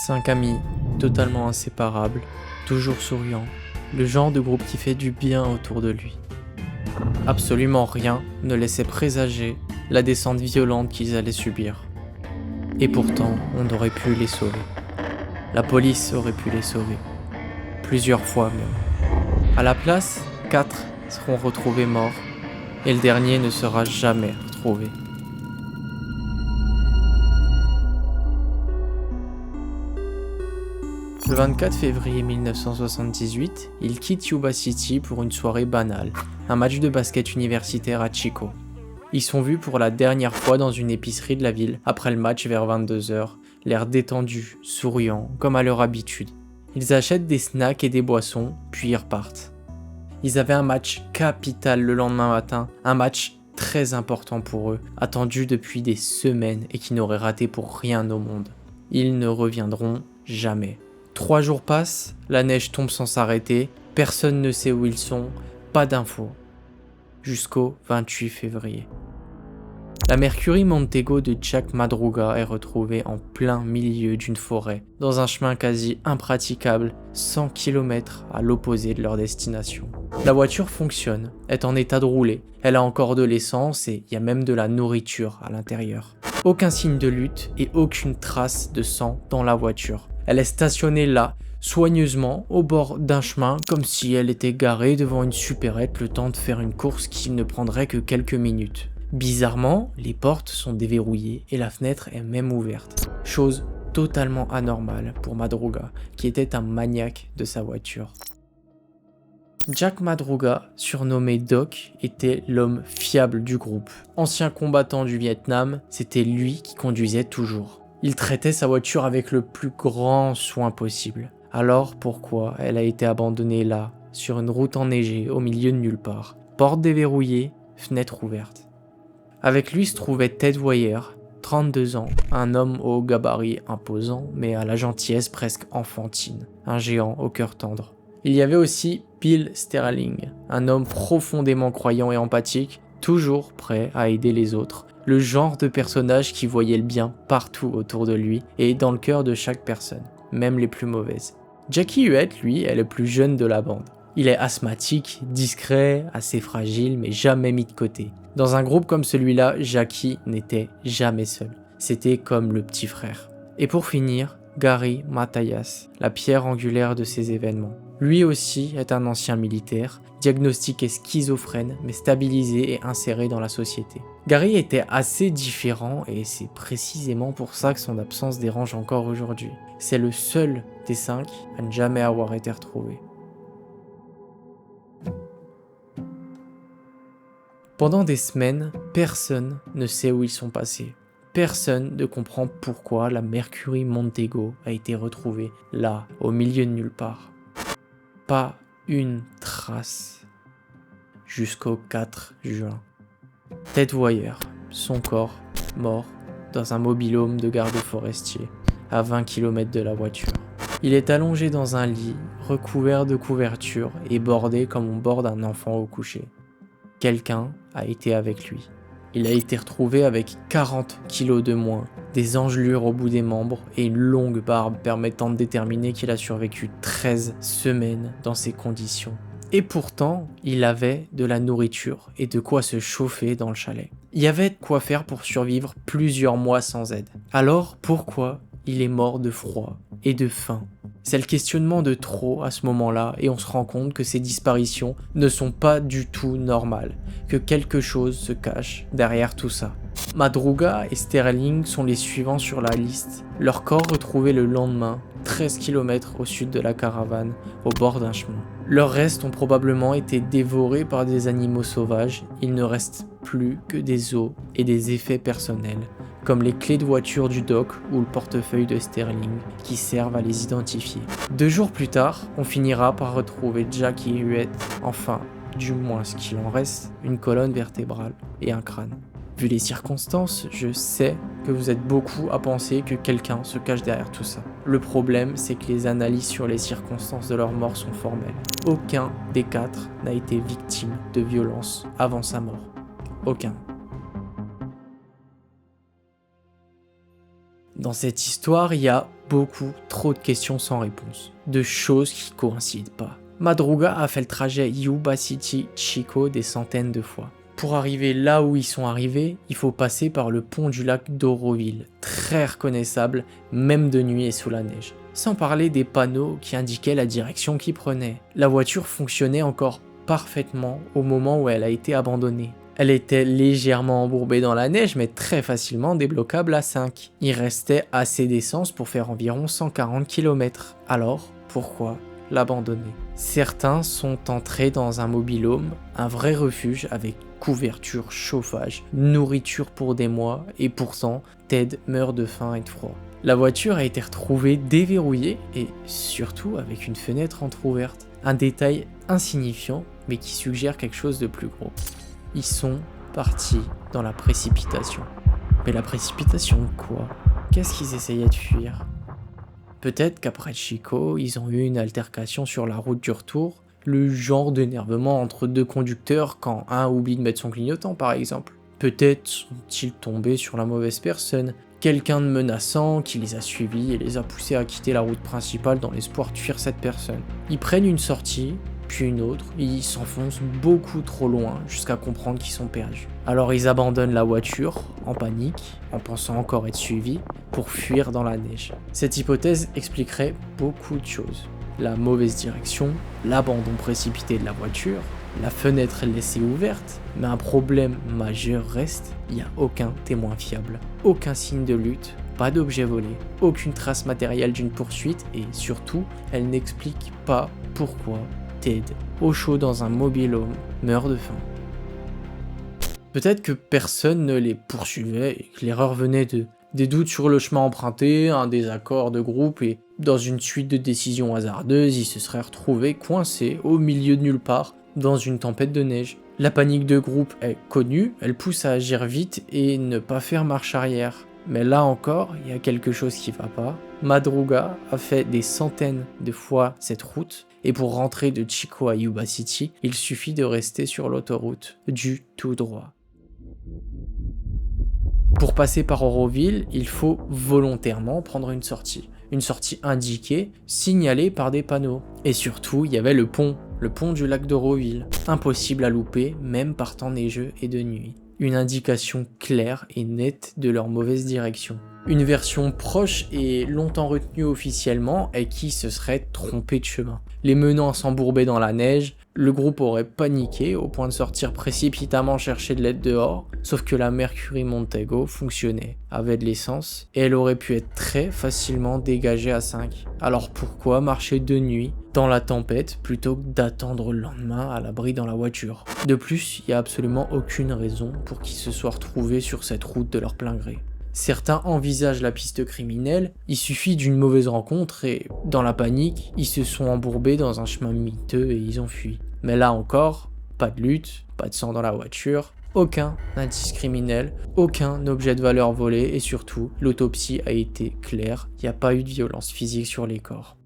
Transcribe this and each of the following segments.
5 amis, totalement inséparables, toujours souriants, le genre de groupe qui fait du bien autour de lui. Absolument rien ne laissait présager la descente violente qu'ils allaient subir. Et pourtant, on aurait pu les sauver. La police aurait pu les sauver. Plusieurs fois même. À la place, 4 seront retrouvés morts, et le dernier ne sera jamais retrouvé. Le 24 février 1978, il quitte Yuba City pour une soirée banale, un match de basket universitaire à Chico. Ils sont vus pour la dernière fois dans une épicerie de la ville après le match vers 22h, l'air détendu, souriant, comme à leur habitude. Ils achètent des snacks et des boissons, puis ils repartent. Ils avaient un match capital le lendemain matin, un match très important pour eux, attendu depuis des semaines et qui n'aurait raté pour rien au monde. Ils ne reviendront jamais. 3 jours passent, la neige tombe sans s'arrêter, personne ne sait où ils sont, pas d'infos. Jusqu'au 28 février. La Mercury Montego de Jack Madruga est retrouvée en plein milieu d'une forêt, dans un chemin quasi impraticable, 100 km à l'opposé de leur destination. La voiture fonctionne, est en état de rouler, elle a encore de l'essence et il y a même de la nourriture à l'intérieur. Aucun signe de lutte et aucune trace de sang dans la voiture. Elle est stationnée là, soigneusement, au bord d'un chemin, comme si elle était garée devant une supérette le temps de faire une course qui ne prendrait que quelques minutes. Bizarrement, les portes sont déverrouillées et la fenêtre est même ouverte. Chose totalement anormale pour Madruga, qui était un maniaque de sa voiture. Jack Madruga, surnommé Doc, était l'homme fiable du groupe. Ancien combattant du Vietnam, c'était lui qui conduisait toujours. Il traitait sa voiture avec le plus grand soin possible. Alors pourquoi elle a été abandonnée là, sur une route enneigée, au milieu de nulle part? Porte déverrouillée, fenêtre ouverte. Avec lui se trouvait Ted Wyer, 32 ans, un homme au gabarit imposant, mais à la gentillesse presque enfantine, un géant au cœur tendre. Il y avait aussi Bill Sterling, un homme profondément croyant et empathique, toujours prêt à aider les autres, le genre de personnage qui voyait le bien partout autour de lui et dans le cœur de chaque personne, même les plus mauvaises. Jackie Huette, lui, est le plus jeune de la bande. Il est asthmatique, discret, assez fragile, mais jamais mis de côté. Dans un groupe comme celui-là, Jackie n'était jamais seul. C'était comme le petit frère. Et pour finir, Gary Matthias, la pierre angulaire de ces événements. Lui aussi est un ancien militaire, diagnostiqué schizophrène, mais stabilisé et inséré dans la société. Gary était assez différent et c'est précisément pour ça que son absence dérange encore aujourd'hui. C'est le seul des 5 à ne jamais avoir été retrouvé. Pendant des semaines, personne ne sait où ils sont passés. Personne ne comprend pourquoi la Mercury Montego a été retrouvée là, au milieu de nulle part. Pas une trace. Jusqu'au 4 juin. Ted Wyer, son corps, mort, dans un mobil-home de garde forestier, à 20 km de la voiture. Il est allongé dans un lit, recouvert de couvertures et bordé comme on borde un enfant au coucher. Quelqu'un a été avec lui. Il a été retrouvé avec 40 kilos de moins, des engelures au bout des membres et une longue barbe permettant de déterminer qu'il a survécu 13 semaines dans ces conditions. Et pourtant, il avait de la nourriture et de quoi se chauffer dans le chalet. Il y avait de quoi faire pour survivre plusieurs mois sans aide. Alors pourquoi il est mort de froid et de faim? C'est le questionnement de trop à ce moment-là et on se rend compte que ces disparitions ne sont pas du tout normales, que quelque chose se cache derrière tout ça. Madruga et Sterling sont les suivants sur la liste. Leur corps retrouvé le lendemain, 13 km au sud de la caravane, au bord d'un chemin. Leurs restes ont probablement été dévorés par des animaux sauvages, il ne reste plus que des os et des effets personnels, comme les clés de voiture du doc ou le portefeuille de Sterling, qui servent à les identifier. 2 jours plus tard, on finira par retrouver Jackie Huette, enfin, du moins ce qu'il en reste, une colonne vertébrale et un crâne. Vu les circonstances, je sais que vous êtes beaucoup à penser que quelqu'un se cache derrière tout ça. Le problème, c'est que les analyses sur les circonstances de leur mort sont formelles. Aucun des 4 n'a été victime de violence avant sa mort. Aucun. Dans cette histoire, il y a beaucoup trop de questions sans réponse, de choses qui coïncident pas. Madruga a fait le trajet Yuba City-Chico des centaines de fois. Pour arriver là où ils sont arrivés, il faut passer par le pont du lac d'Oroville, très reconnaissable, même de nuit et sous la neige. Sans parler des panneaux qui indiquaient la direction qu'ils prenaient. La voiture fonctionnait encore parfaitement au moment où elle a été abandonnée. Elle était légèrement embourbée dans la neige, mais très facilement débloquable à 5. Il restait assez d'essence pour faire environ 140 km. Alors, pourquoi l'abandonner? Certains sont entrés dans un mobil-home, un vrai refuge avec couverture, chauffage, nourriture pour des mois, et pourtant, Ted meurt de faim et de froid. La voiture a été retrouvée déverrouillée et surtout avec une fenêtre entrouverte. Un détail insignifiant, mais qui suggère quelque chose de plus gros. Ils sont partis dans la précipitation. Mais la précipitation de quoi? Qu'est-ce qu'ils essayaient de fuir? Peut-être qu'après Chico, ils ont eu une altercation sur la route du retour, le genre d'énervement entre deux conducteurs quand un oublie de mettre son clignotant par exemple. Peut-être sont-ils tombés sur la mauvaise personne, quelqu'un de menaçant qui les a suivis et les a poussés à quitter la route principale dans l'espoir de fuir cette personne. Ils prennent une sortie, puis une autre, et ils s'enfoncent beaucoup trop loin jusqu'à comprendre qu'ils sont perdus. Alors ils abandonnent la voiture, en panique, en pensant encore être suivis, pour fuir dans la neige. Cette hypothèse expliquerait beaucoup de choses. La mauvaise direction, l'abandon précipité de la voiture, la fenêtre laissée ouverte, mais un problème majeur reste, il n'y a aucun témoin fiable, aucun signe de lutte, pas d'objet volé, aucune trace matérielle d'une poursuite et surtout, elle n'explique pas pourquoi Ted, au chaud dans un mobil-home, meurt de faim. Peut-être que personne ne les poursuivait et que l'erreur venait d'eux. Des doutes sur le chemin emprunté, un désaccord de groupe et dans une suite de décisions hasardeuses, ils se seraient retrouvés coincés au milieu de nulle part dans une tempête de neige. La panique de groupe est connue, elle pousse à agir vite et ne pas faire marche arrière. Mais là encore, il y a quelque chose qui va pas. Madruga a fait des centaines de fois cette route et pour rentrer de Chico à Yuba City, il suffit de rester sur l'autoroute, du tout droit. Pour passer par Oroville, il faut volontairement prendre une sortie indiquée, signalée par des panneaux. Et surtout, il y avait le pont du lac d'Oroville, impossible à louper, même par temps neigeux et de nuit. Une indication claire et nette de leur mauvaise direction. Une version proche et longtemps retenue officiellement est qu'ils se seraient trompés de chemin. Les menant à s'embourber dans la neige, le groupe aurait paniqué au point de sortir précipitamment chercher de l'aide dehors, sauf que la Mercury Montego fonctionnait, avait de l'essence, et elle aurait pu être très facilement dégagée à 5. Alors pourquoi marcher de nuit dans la tempête plutôt que d'attendre le lendemain à l'abri dans la voiture? De plus, il n'y a absolument aucune raison pour qu'ils se soient retrouvés sur cette route de leur plein gré. Certains envisagent la piste criminelle, il suffit d'une mauvaise rencontre et, dans la panique, ils se sont embourbés dans un chemin miteux et ils ont fui. Mais là encore, pas de lutte, pas de sang dans la voiture, aucun indice criminel, aucun objet de valeur volé et surtout, l'autopsie a été claire, il n'y a pas eu de violence physique sur les corps.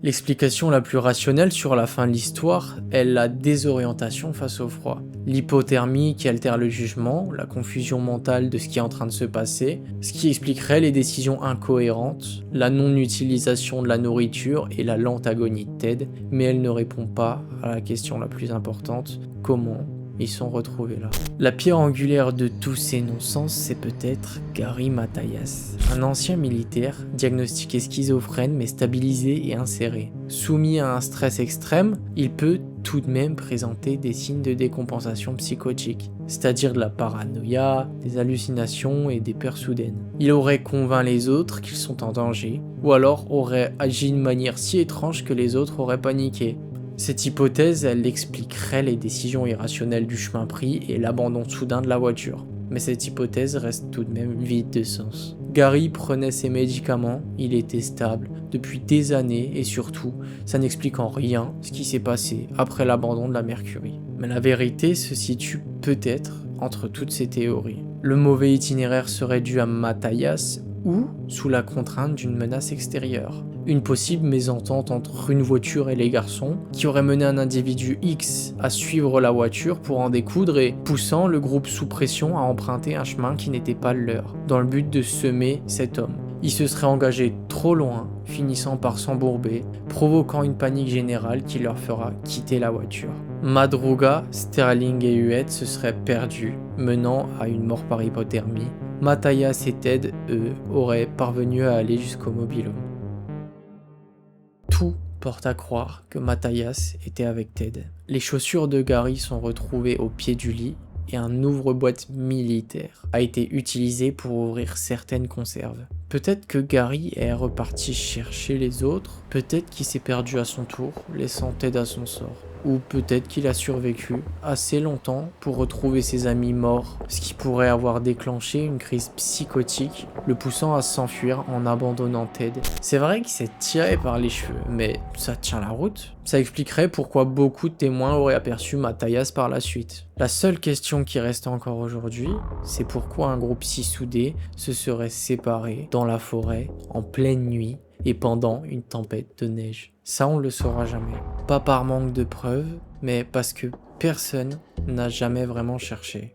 L'explication la plus rationnelle sur la fin de l'histoire est la désorientation face au froid. L'hypothermie qui altère le jugement, la confusion mentale de ce qui est en train de se passer, ce qui expliquerait les décisions incohérentes, la non-utilisation de la nourriture et la lente agonie de Ted, mais elle ne répond pas à la question la plus importante, comment ils sont retrouvés là. La pierre angulaire de tous ces non-sens, c'est peut-être Gary Matayas, un ancien militaire diagnostiqué schizophrène mais stabilisé et inséré. Soumis à un stress extrême, il peut tout de même présenter des signes de décompensation psychotique, c'est-à-dire de la paranoïa, des hallucinations et des peurs soudaines. Il aurait convainc les autres qu'ils sont en danger, ou alors aurait agi de manière si étrange que les autres auraient paniqué. Cette hypothèse, elle expliquerait les décisions irrationnelles du chemin pris et l'abandon soudain de la voiture. Mais cette hypothèse reste tout de même vide de sens. Gary prenait ses médicaments, il était stable depuis des années et surtout, ça n'explique en rien ce qui s'est passé après l'abandon de la Mercury. Mais la vérité se situe peut-être entre toutes ces théories. Le mauvais itinéraire serait dû à Matayas ou sous la contrainte d'une menace extérieure. Une possible mésentente entre une voiture et les garçons qui aurait mené un individu X à suivre la voiture pour en découdre et poussant le groupe sous pression à emprunter un chemin qui n'était pas le leur, dans le but de semer cet homme. Il se serait engagé trop loin, finissant par s'embourber, provoquant une panique générale qui leur fera quitter la voiture. Madruga, Sterling et Huet se seraient perdus, menant à une mort par hypothermie. Matthias et Ted, eux, auraient parvenu à aller jusqu'au mobil-home. Tout porte à croire que Matthias était avec Ted. Les chaussures de Gary sont retrouvées au pied du lit et un ouvre-boîte militaire a été utilisé pour ouvrir certaines conserves. Peut-être que Gary est reparti chercher les autres, peut-être qu'il s'est perdu à son tour, laissant Ted à son sort. Ou peut-être qu'il a survécu assez longtemps pour retrouver ses amis morts, ce qui pourrait avoir déclenché une crise psychotique, le poussant à s'enfuir en abandonnant Ted. C'est vrai qu'il s'est tiré par les cheveux, mais ça tient la route. Ça expliquerait pourquoi beaucoup de témoins auraient aperçu Matthias par la suite. La seule question qui reste encore aujourd'hui, c'est pourquoi un groupe si soudé se serait séparé dans la forêt en pleine nuit et pendant une tempête de neige. Ça, on le saura jamais. Pas par manque de preuves, mais parce que personne n'a jamais vraiment cherché.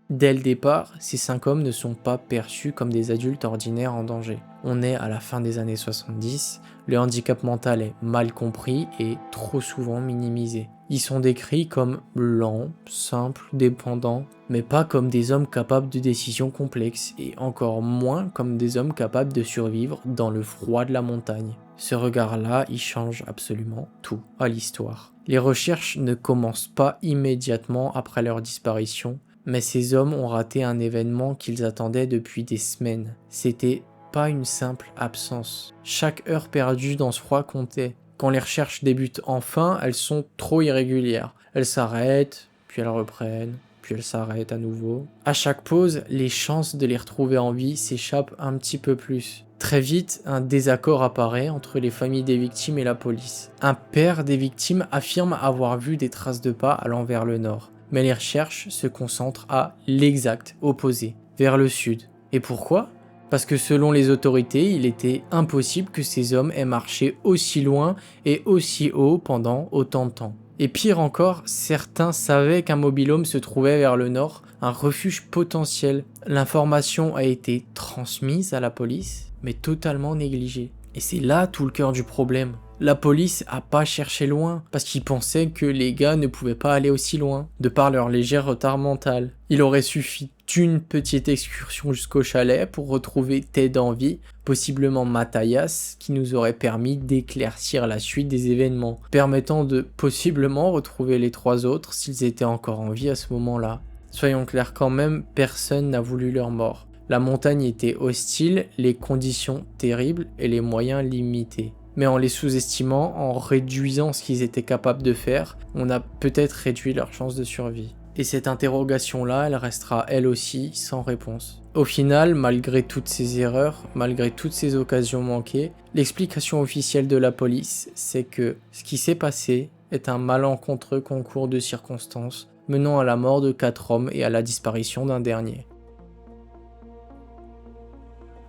Dès le départ, ces 5 hommes ne sont pas perçus comme des adultes ordinaires en danger. On est à la fin des années 70, le handicap mental est mal compris et trop souvent minimisé. Ils sont décrits comme lents, simples, dépendants, mais pas comme des hommes capables de décisions complexes et encore moins comme des hommes capables de survivre dans le froid de la montagne. Ce regard-là, il change absolument tout à l'histoire. Les recherches ne commencent pas immédiatement après leur disparition, mais ces hommes ont raté un événement qu'ils attendaient depuis des semaines. C'était pas une simple absence. Chaque heure perdue dans ce froid comptait. Quand les recherches débutent enfin, elles sont trop irrégulières. Elles s'arrêtent, puis elles reprennent, puis elles s'arrêtent à nouveau. À chaque pause, les chances de les retrouver en vie s'échappent un petit peu plus. Très vite, un désaccord apparaît entre les familles des victimes et la police. Un père des victimes affirme avoir vu des traces de pas allant vers le nord. Mais les recherches se concentrent à l'exact opposé, vers le sud. Et pourquoi ? Parce que selon les autorités, il était impossible que ces hommes aient marché aussi loin et aussi haut pendant autant de temps. Et pire encore, certains savaient qu'un mobil-home se trouvait vers le nord, un refuge potentiel. L'information a été transmise à la police, mais totalement négligée. Et c'est là tout le cœur du problème. La police a pas cherché loin, parce qu'ils pensaient que les gars ne pouvaient pas aller aussi loin, de par leur léger retard mental. Il aurait suffi d'une petite excursion jusqu'au chalet pour retrouver Ted en vie, possiblement Matthias, qui nous aurait permis d'éclaircir la suite des événements, permettant de possiblement retrouver les 3 autres s'ils étaient encore en vie à ce moment-là. Soyons clairs quand même, personne n'a voulu leur mort. La montagne était hostile, les conditions terribles et les moyens limités. Mais en les sous-estimant, en réduisant ce qu'ils étaient capables de faire, on a peut-être réduit leurs chances de survie. Et cette interrogation-là, elle restera elle aussi sans réponse. Au final, malgré toutes ces erreurs, malgré toutes ces occasions manquées, l'explication officielle de la police, c'est que ce qui s'est passé est un malencontreux concours de circonstances menant à la mort de 4 hommes et à la disparition d'un dernier.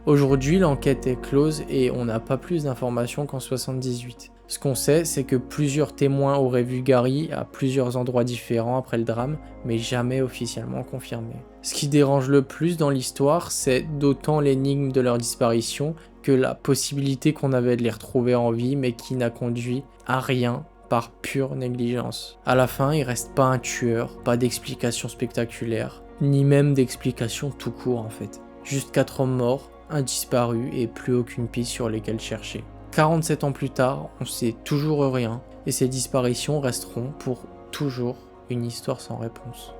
Aujourd'hui, l'enquête est close et on n'a pas plus d'informations qu'en 78. Ce qu'on sait, c'est que plusieurs témoins auraient vu Gary à plusieurs endroits différents après le drame, mais jamais officiellement confirmé. Ce qui dérange le plus dans l'histoire, c'est d'autant l'énigme de leur disparition que la possibilité qu'on avait de les retrouver en vie, mais qui n'a conduit à rien par pure négligence. À la fin, il reste pas un tueur, pas d'explication spectaculaire, ni même d'explication tout court en fait. Juste 4 hommes morts, un disparu et plus aucune piste sur lesquelles chercher. 47 ans plus tard, on sait toujours rien et ces disparitions resteront pour toujours une histoire sans réponse.